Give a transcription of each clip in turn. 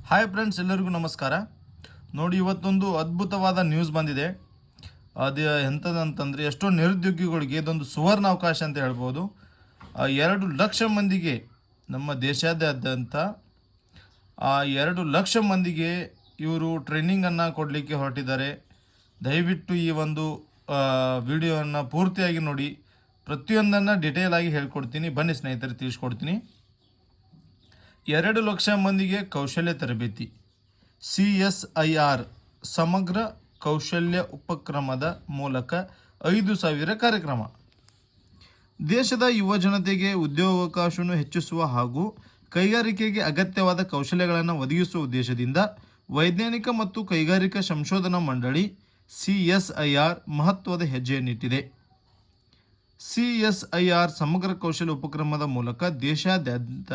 Hi friends, ಎಲ್ಲರಿಗೂ ನಮಸ್ಕಾರ. ನೋಡಿ, ಇವತ್ತೊಂದು ಅದ್ಭುತವಾದ ನ್ಯೂಸ್ ಬಂದಿದೆ. ಅದು ಎಂಥದಂತಂದರೆ, ಎಷ್ಟೋ ನಿರುದ್ಯೋಗಿಗಳಿಗೆ ಇದೊಂದು ಸುವರ್ಣ ಅವಕಾಶ ಅಂತ ಹೇಳ್ಬೋದು. 2 ಲಕ್ಷ ಮಂದಿಗೆ ನಮ್ಮ ದೇಶಾದ್ಯಂತ 2 ಲಕ್ಷ ಮಂದಿಗೆ ಇವರು ಟ್ರೈನಿಂಗನ್ನು ಕೊಡಲಿಕ್ಕೆ ಹೊರಟಿದ್ದಾರೆ. ದಯವಿಟ್ಟು ಈ ಒಂದು ವಿಡಿಯೋವನ್ನು ಪೂರ್ತಿಯಾಗಿ ನೋಡಿ. ಪ್ರತಿಯೊಂದನ್ನು ಡಿಟೇಲ್ ಆಗಿ ಹೇಳ್ಕೊಡ್ತೀನಿ. ಬನ್ನಿ ಸ್ನೇಹಿತರೆ, ತಿಳಿಸ್ಕೊಡ್ತೀನಿ. 2 ಲಕ್ಷ ಮಂದಿಗೆ ಕೌಶಲ್ಯ ತರಬೇತಿ. CSIR ಸಮಗ್ರ ಕೌಶಲ್ಯ ಉಪಕ್ರಮದ ಮೂಲಕ 5,000 ಕಾರ್ಯಕ್ರಮ. ದೇಶದ ಯುವ ಜನತೆಗೆ ಉದ್ಯೋಗಾವಕಾಶವನ್ನು ಹೆಚ್ಚಿಸುವ ಹಾಗೂ ಕೈಗಾರಿಕೆಗೆ ಅಗತ್ಯವಾದ ಕೌಶಲ್ಯಗಳನ್ನು ಒದಗಿಸುವ ಉದ್ದೇಶದಿಂದ ವೈಜ್ಞಾನಿಕ ಮತ್ತು ಕೈಗಾರಿಕಾ ಸಂಶೋಧನಾ ಮಂಡಳಿ CSIR ಮಹತ್ವದ ಹೆಜ್ಜೆಯನ್ನಿಟ್ಟಿದೆ. CSIR ಸಮಗ್ರ ಕೌಶಲ್ಯ ಉಪಕ್ರಮದ ಮೂಲಕ ದೇಶಾದ್ಯಂತ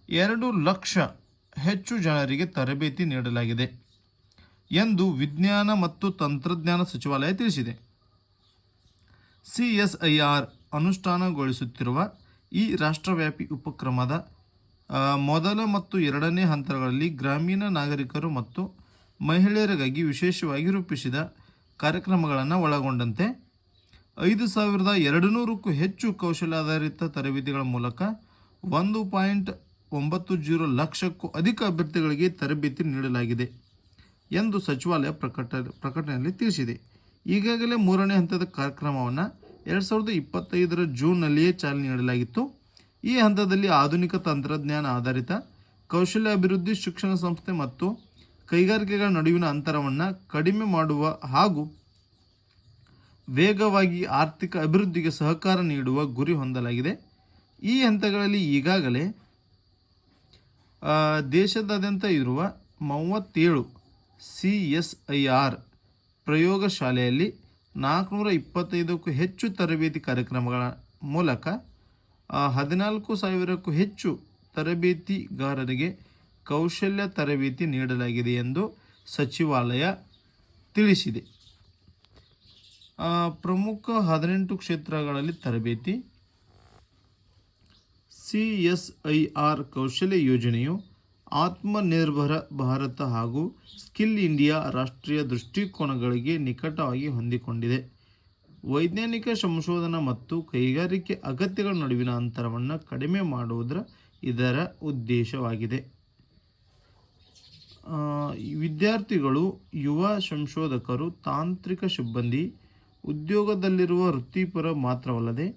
2 ಲಕ್ಷ ಹೆಚ್ಚು ಜನರಿಗೆ ತರಬೇತಿ ನೀಡಲಾಗಿದೆ ಎಂದು ವಿಜ್ಞಾನ ಮತ್ತು ತಂತ್ರಜ್ಞಾನ ಸಚಿವಾಲಯ ತಿಳಿಸಿದೆ. CSIR ಅನುಷ್ಠಾನಗೊಳಿಸುತ್ತಿರುವ ಈ ರಾಷ್ಟ್ರವ್ಯಾಪಿ ಉಪಕ್ರಮದ ಮೊದಲ ಮತ್ತು ಎರಡನೇ ಹಂತಗಳಲ್ಲಿ ಗ್ರಾಮೀಣ ನಾಗರಿಕರು ಮತ್ತು ಮಹಿಳೆಯರಿಗಾಗಿ ವಿಶೇಷವಾಗಿ ರೂಪಿಸಿದ ಕಾರ್ಯಕ್ರಮಗಳನ್ನು ಒಳಗೊಂಡಂತೆ 5,200ಕ್ಕೂ ಹೆಚ್ಚು ಕೌಶಲ್ಯಾಧಾರಿತ ತರಬೇತಿಗಳ ಮೂಲಕ 1.90 ಲಕ್ಷಕ್ಕೂ ಅಧಿಕ ಅಭ್ಯರ್ಥಿಗಳಿಗೆ ತರಬೇತಿ ನೀಡಲಾಗಿದೆ ಎಂದು ಸಚಿವಾಲಯ ಪ್ರಕಟಣೆಯಲ್ಲಿ ತಿಳಿಸಿದೆ. ಈಗಾಗಲೇ 3ನೇ ಹಂತದ ಕಾರ್ಯಕ್ರಮವನ್ನು 2025 ಜೂನ್ನಲ್ಲಿಯೇ ಚಾಲನೆ ನೀಡಲಾಗಿತ್ತು. ಈ ಹಂತದಲ್ಲಿ ಆಧುನಿಕ ತಂತ್ರಜ್ಞಾನ ಆಧಾರಿತ ಕೌಶಲ್ಯ ಅಭಿವೃದ್ಧಿ ಶಿಕ್ಷಣ ಸಂಸ್ಥೆ ಮತ್ತು ಕೈಗಾರಿಕೆಗಳ ನಡುವಿನ ಅಂತರವನ್ನು ಕಡಿಮೆ ಮಾಡುವ ಹಾಗೂ ವೇಗವಾಗಿ ಆರ್ಥಿಕ ಅಭಿವೃದ್ಧಿಗೆ ಸಹಕಾರ ನೀಡುವ ಗುರಿ ಹೊಂದಲಾಗಿದೆ. ಈ ಹಂತಗಳಲ್ಲಿ ಈಗಾಗಲೇ ದೇಶದಾದ್ಯಂತ ಇರುವ 37 CSIR ಪ್ರಯೋಗಶಾಲೆಯಲ್ಲಿ 425ಕ್ಕೂ ಹೆಚ್ಚು ತರಬೇತಿ ಕಾರ್ಯಕ್ರಮಗಳ ಮೂಲಕ 14,000ಕ್ಕೂ ಹೆಚ್ಚು ತರಬೇತಿಗಾರರಿಗೆ ಕೌಶಲ್ಯ ತರಬೇತಿ ನೀಡಲಾಗಿದೆ ಎಂದು ಸಚಿವಾಲಯ ತಿಳಿಸಿದೆ. ಪ್ರಮುಖ 18 ಕ್ಷೇತ್ರಗಳಲ್ಲಿ ತರಬೇತಿ. CSIR ಕೌಶಲ್ಯ ಯೋಜನೆಯು ಆತ್ಮನಿರ್ಭರ ಭಾರತ ಹಾಗೂ ಸ್ಕಿಲ್ ಇಂಡಿಯಾ ರಾಷ್ಟ್ರೀಯ ದೃಷ್ಟಿಕೋನಗಳಿಗೆ ನಿಕಟವಾಗಿ ಹೊಂದಿಕೊಂಡಿದೆ. ವೈಜ್ಞಾನಿಕ ಸಂಶೋಧನಾ ಮತ್ತು ಕೈಗಾರಿಕೆ ಅಗತ್ಯಗಳ ನಡುವಿನ ಅಂತರವನ್ನು ಕಡಿಮೆ ಮಾಡುವುದರ ಇದರ ಉದ್ದೇಶವಾಗಿದೆ. ವಿದ್ಯಾರ್ಥಿಗಳು, ಯುವ ಸಂಶೋಧಕರು, ತಾಂತ್ರಿಕ ಸಿಬ್ಬಂದಿ, ಉದ್ಯೋಗದಲ್ಲಿರುವ ವೃತ್ತಿಪರ ಮಾತ್ರವಲ್ಲದೆ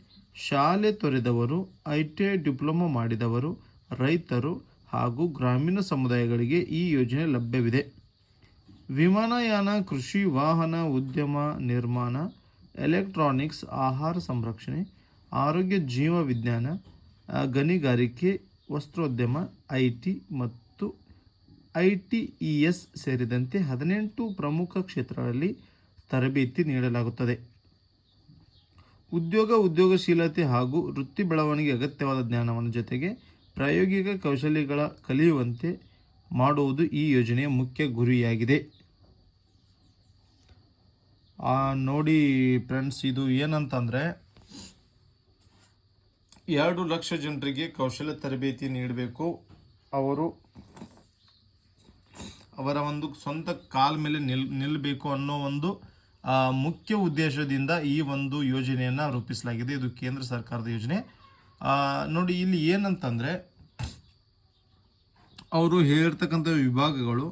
ಶಾಲೆ ತೊರೆದವರು, ITI ಡಿಪ್ಲೊಮಾ ಮಾಡಿದವರು, ರೈತರು ಹಾಗೂ ಗ್ರಾಮೀಣ ಸಮುದಾಯಗಳಿಗೆ ಈ ಯೋಜನೆ ಲಭ್ಯವಿದೆ. ವಿಮಾನಯಾನ, ಕೃಷಿ, ವಾಹನ ಉದ್ಯಮ, ನಿರ್ಮಾಣ, ಎಲೆಕ್ಟ್ರಾನಿಕ್ಸ್, ಆಹಾರ ಸಂರಕ್ಷಣೆ, ಆರೋಗ್ಯ, ಜೀವ ವಿಜ್ಞಾನ, ಗಣಿಗಾರಿಕೆ, ವಸ್ತ್ರೋದ್ಯಮ, IT ಮತ್ತು ITES ಸೇರಿದಂತೆ 18 ಪ್ರಮುಖ ಕ್ಷೇತ್ರಗಳಲ್ಲಿ ತರಬೇತಿ ನೀಡಲಾಗುತ್ತದೆ. ಉದ್ಯೋಗಶೀಲತೆ ಹಾಗೂ ವೃತ್ತಿ ಬೆಳವಣಿಗೆ ಅಗತ್ಯವಾದ ಜ್ಞಾನವನ್ನು ಜೊತೆಗೆ ಪ್ರಾಯೋಗಿಕ ಕೌಶಲ್ಯಗಳ ಕಲಿಯುವಂತೆ ಮಾಡುವುದು ಈ ಯೋಜನೆಯ ಮುಖ್ಯ ಗುರಿಯಾಗಿದೆ. ನೋಡಿ ಫ್ರೆಂಡ್ಸ್, ಇದು ಏನಂತಂದರೆ 2 ಲಕ್ಷ ಜನರಿಗೆ ಕೌಶಲ್ಯ ತರಬೇತಿ ನೀಡಬೇಕು. ಅವರ ಒಂದು ಸ್ವಂತ ಕಾಲ ಮೇಲೆ ನಿಲ್ಲಬೇಕು ಅನ್ನೋ ಒಂದು ಮುಖ್ಯ ಉದ್ದೇಶದಿಂದ ಈ ಒಂದು ಯೋಜನೆಯನ್ನು ರೂಪಿಸಲಾಗಿದೆ. ಇದು ಕೇಂದ್ರ ಸರ್ಕಾರದ ಯೋಜನೆ. ನೋಡಿ, ಇಲ್ಲಿ ಏನಂತಂದರೆ ಅವರು ಹೇಳಿರ್ತಕ್ಕಂಥ ವಿಭಾಗಗಳು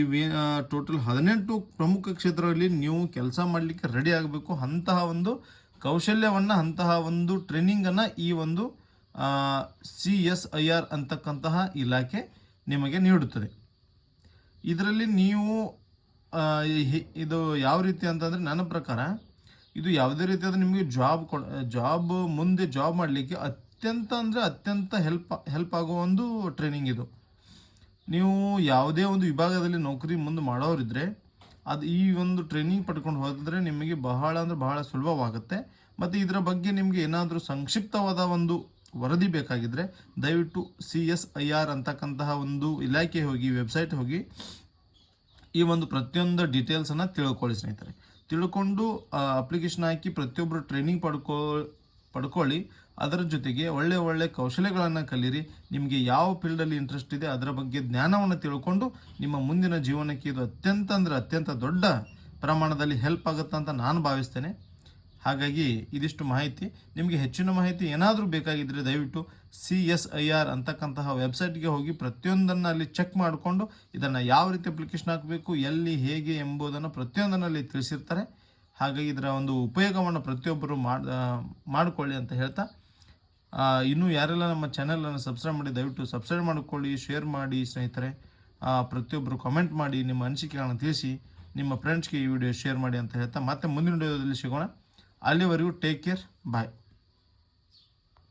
ಇವೇ ಟೋಟಲ್ 18 ಪ್ರಮುಖ ಕ್ಷೇತ್ರಗಳಲ್ಲಿ ನೀವು ಕೆಲಸ ಮಾಡಲಿಕ್ಕೆ ರೆಡಿ ಆಗಬೇಕು. ಅಂತಹ ಒಂದು ಕೌಶಲ್ಯವನ್ನು, ಅಂತಹ ಒಂದು ಟ್ರೈನಿಂಗನ್ನು ಈ ಒಂದು CSIR ಅಂತಕ್ಕಂತಹ ಇಲಾಖೆ ನಿಮಗೆ ನೀಡುತ್ತದೆ. ಇದರಲ್ಲಿ ನೀವು ಇದು ಯಾವ ರೀತಿ ಅಂತಂದರೆ, ನನ್ನ ಪ್ರಕಾರ ಇದು ಯಾವುದೇ ರೀತಿಯಾದ ನಿಮಗೆ ಮುಂದೆ ಜಾಬ್ ಮಾಡಲಿಕ್ಕೆ ಅತ್ಯಂತ ಹೆಲ್ಪ್ ಆಗುವ ಒಂದು ಟ್ರೈನಿಂಗ್ ಇದು. ನೀವು ಯಾವುದೇ ಒಂದು ವಿಭಾಗದಲ್ಲಿ ನೌಕರಿ ಮುಂದೆ ಮಾಡೋರಿದ್ದರೆ ಈ ಒಂದು ಟ್ರೈನಿಂಗ್ ಪಡ್ಕೊಂಡು ಹೋದರೆ ನಿಮಗೆ ಬಹಳ ಸುಲಭವಾಗುತ್ತೆ. ಮತ್ತು ಇದರ ಬಗ್ಗೆ ನಿಮಗೆ ಏನಾದರೂ ಸಂಕ್ಷಿಪ್ತವಾದ ಒಂದು ವರದಿ ಬೇಕಾಗಿದ್ದರೆ ದಯವಿಟ್ಟು CSIR ಅಂತಕ್ಕಂತಹ ಒಂದು ಇಲಾಖೆ ಹೋಗಿ, ವೆಬ್ಸೈಟ್ ಹೋಗಿ ಈ ಒಂದು ಪ್ರತಿಯೊಂದು ಡೀಟೇಲ್ಸನ್ನು ತಿಳ್ಕೊಳ್ಳಿ ಸ್ನೇಹಿತರೆ. ತಿಳ್ಕೊಂಡು ಅಪ್ಲಿಕೇಶನ್ ಹಾಕಿ ಪ್ರತಿಯೊಬ್ಬರು ಟ್ರೈನಿಂಗ್ ಪಡ್ಕೊಳ್ಳಿ. ಅದರ ಜೊತೆಗೆ ಒಳ್ಳೆ ಕೌಶಲ್ಯಗಳನ್ನು ಕಲೀರಿ. ನಿಮಗೆ ಯಾವ ಫೀಲ್ಡಲ್ಲಿ ಇಂಟ್ರೆಸ್ಟ್ ಇದೆ ಅದರ ಬಗ್ಗೆ ಜ್ಞಾನವನ್ನು ತಿಳ್ಕೊಂಡು ನಿಮ್ಮ ಮುಂದಿನ ಜೀವನಕ್ಕೆ ಇದು ಅತ್ಯಂತ ದೊಡ್ಡ ಪ್ರಮಾಣದಲ್ಲಿ ಹೆಲ್ಪ್ ಆಗುತ್ತೆ ಅಂತ ನಾನು ಭಾವಿಸ್ತೇನೆ. ಹಾಗಾಗಿ ಇದಿಷ್ಟು ಮಾಹಿತಿ. ನಿಮಗೆ ಹೆಚ್ಚಿನ ಮಾಹಿತಿ ಏನಾದರೂ ಬೇಕಾಗಿದ್ದರೆ ದಯವಿಟ್ಟು CSIR ಅಂತಕ್ಕಂತಹ ವೆಬ್ಸೈಟ್ಗೆ ಹೋಗಿ ಪ್ರತಿಯೊಂದನ್ನು ಅಲ್ಲಿ ಚೆಕ್ ಮಾಡಿಕೊಂಡು ಇದನ್ನು ಯಾವ ರೀತಿ ಅಪ್ಲಿಕೇಶನ್ ಹಾಕಬೇಕು, ಎಲ್ಲಿ, ಹೇಗೆ ಎಂಬುದನ್ನು ಪ್ರತಿಯೊಂದನ್ನು ಅಲ್ಲಿ ತಿಳಿಸಿರ್ತಾರೆ. ಹಾಗಾಗಿ ಇದರ ಒಂದು ಉಪಯೋಗವನ್ನು ಪ್ರತಿಯೊಬ್ಬರು ಮಾಡಿಕೊಳ್ಳಿ ಅಂತ ಹೇಳ್ತಾ, ಇನ್ನೂ ಯಾರೆಲ್ಲ ನಮ್ಮ ಚಾನಲನ್ನು ಸಬ್ಸ್ಕ್ರೈಬ್ ಮಾಡಿ ದಯವಿಟ್ಟು ಸಬ್ಸ್ಕ್ರೈಬ್ ಮಾಡಿಕೊಳ್ಳಿ, ಶೇರ್ ಮಾಡಿ ಸ್ನೇಹಿತರೆ. ಪ್ರತಿಯೊಬ್ಬರು ಕಮೆಂಟ್ ಮಾಡಿ, ನಿಮ್ಮ ಅನಿಸಿಕೆಗಳನ್ನು ತಿಳಿಸಿ, ನಿಮ್ಮ ಫ್ರೆಂಡ್ಸ್ಗೆ ಈ ವಿಡಿಯೋ ಶೇರ್ ಮಾಡಿ ಅಂತ ಹೇಳ್ತಾ ಮತ್ತೆ ಮುಂದಿನ ವಿಡಿಯೋದಲ್ಲಿ ಸಿಗೋಣ. ಅಲ್ಲಿವರೆಗೂ ಟೇಕ್ ಕೇರ್, ಬಾಯ್.